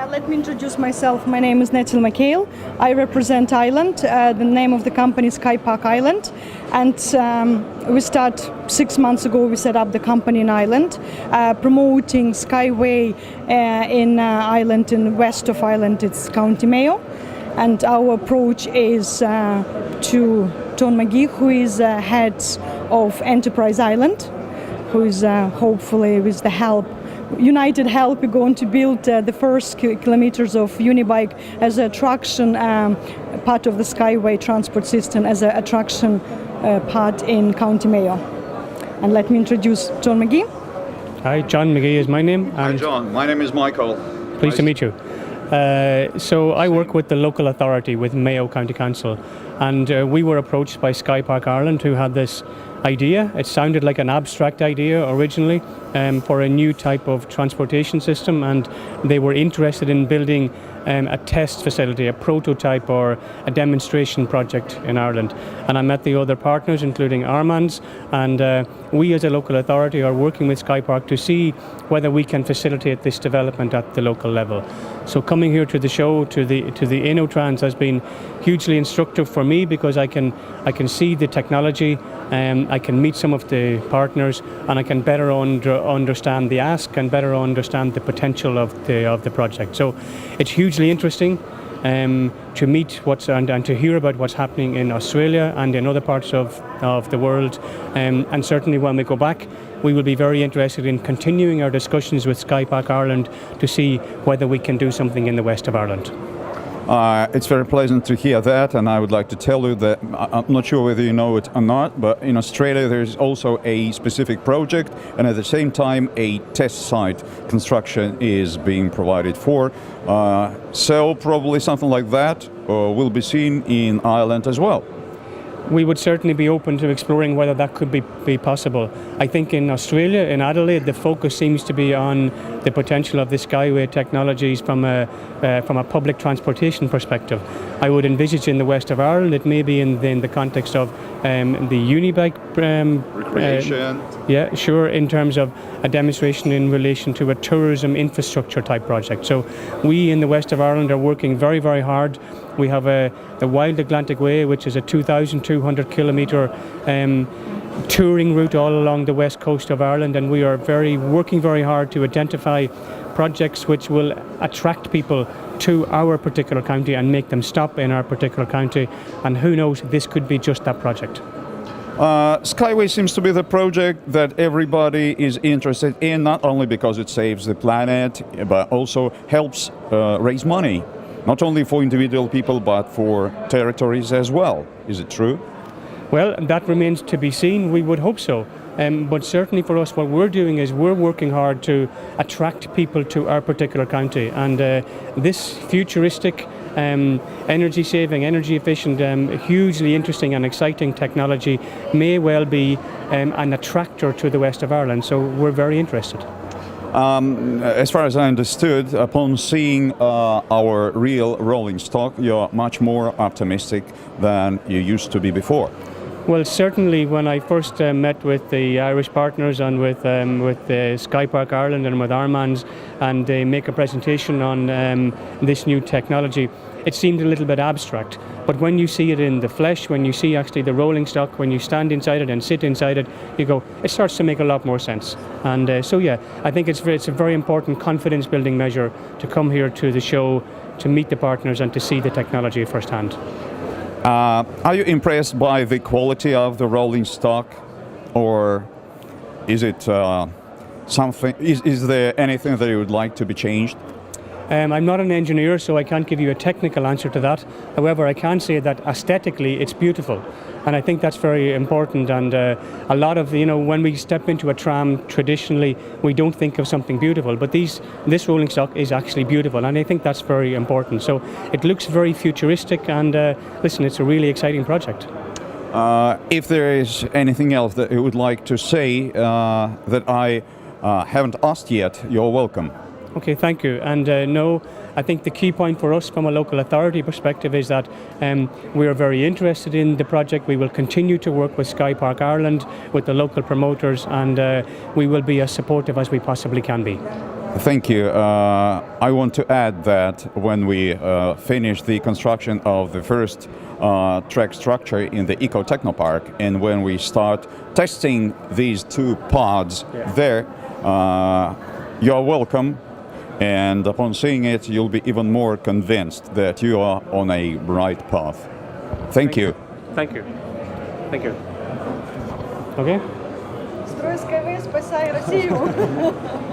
Let me introduce myself. My name is Nettie McHale. I represent Ireland. The name of the company is SkyPark Ireland. And we start 6 months ago, we set up the company in Ireland, promoting SkyWay in Ireland, in west of Ireland, it's County Mayo. And our approach is to Jonom МакГи, who is head of Enterprise Ireland, who is hopefully with the United help, we're going to build the first kilometers of Unibike as an attraction part of the SkyWay transport system, as an attraction part in County Mayo. And let me introduce Jonom МакГи. Hi, Jonom МакГи is my name. Hi, John. My name is Michael. Pleased to meet you. So I work with the local authority, with Mayo County Council, and we were approached by SkyPark Ireland, who had this idea. It sounded like an abstract idea originally for a new type of transportation system, and they were interested in building a test facility, a prototype or a demonstration project in Ireland. And I met the other partners, including Armand's, and we as a local authority are working with SkyPark to see whether we can facilitate this development at the local level. So coming here to the show, to the Innotrans, has been hugely instructive for me, because I can see the technology, I can meet some of the partners, and I can better understand the ask and better understand the potential of the project. So it's hugely interesting to meet and to hear about what's happening in Australia and in other parts of the world, and certainly when we go back, we will be very interested in continuing our discussions with SkyPark Ireland to see whether we can do something in the west of Ireland. It's very pleasant to hear that, and I would like to tell you that I'm not sure whether you know it or not, but in Australia there's also a specific project, and at the same time a test site construction is being provided for. So probably something like that will be seen in Ireland as well. We would certainly be open to exploring whether that could be possible. I think in Australia, in Adelaide, the focus seems to be on the potential of the SkyWay technologies from a public transportation perspective. I would envisage in the west of Ireland, it may be in the context of the Unibike recreation. Yeah, sure, in terms of a demonstration in relation to a tourism infrastructure type project. So we in the west of Ireland are working very, very hard. We have the Wild Atlantic Way, which is a 2,200 kilometre touring route all along the west coast of Ireland, and we are working very hard to identify projects which will attract people to our particular county and make them stop in our particular county, and who knows, this could be just that project. SkyWay seems to be the project that everybody is interested in, not only because it saves the planet, but also helps raise money, not only for individual people, but for territories as well. Is it true? Well, that remains to be seen. We would hope so. But certainly for us, what we're doing is we're working hard to attract people to our particular county. And this futuristic, energy saving, energy efficient, hugely interesting and exciting technology may well be an attractor to the west of Ireland. So we're very interested. As far as I understood, upon seeing our real rolling stock, you're much more optimistic than you used to be before. Well, certainly when I first met with the Irish partners and with SkyPark Ireland and with Armand's, and they make a presentation on this new technology, it seemed a little bit abstract. But when you see it in the flesh, when you see actually the rolling stock, when you stand inside it and sit inside it, you go, it starts to make a lot more sense. And so yeah, I think it's a very important confidence building measure to come here to the show, to meet the partners and to see the technology firsthand. Are you impressed by the quality of the rolling stock, or is it something? Is there anything that you would like to be changed? I'm not an engineer, so I can't give you a technical answer to that. However, I can say that aesthetically it's beautiful, and I think that's very important. And a lot of, when we step into a tram, traditionally we don't think of something beautiful, but this rolling stock is actually beautiful, and I think that's very important. So it looks very futuristic, and listen, it's a really exciting project. If there is anything else that you would like to say that I haven't asked yet, you're welcome. Okay, thank you. And no, I think the key point for us from a local authority perspective is that we are very interested in the project. We will continue to work with SkyPark Ireland, with the local promoters, and we will be as supportive as we possibly can be. Thank you. I want to add that when we finish the construction of the first track structure in the Eco Technopark, and when we start testing these two pods there, you are welcome. And upon seeing it, you'll be even more convinced that you are on a right path. Thank you. Thank you. Thank you. Okay. Строй SkyWay, спасай Россию!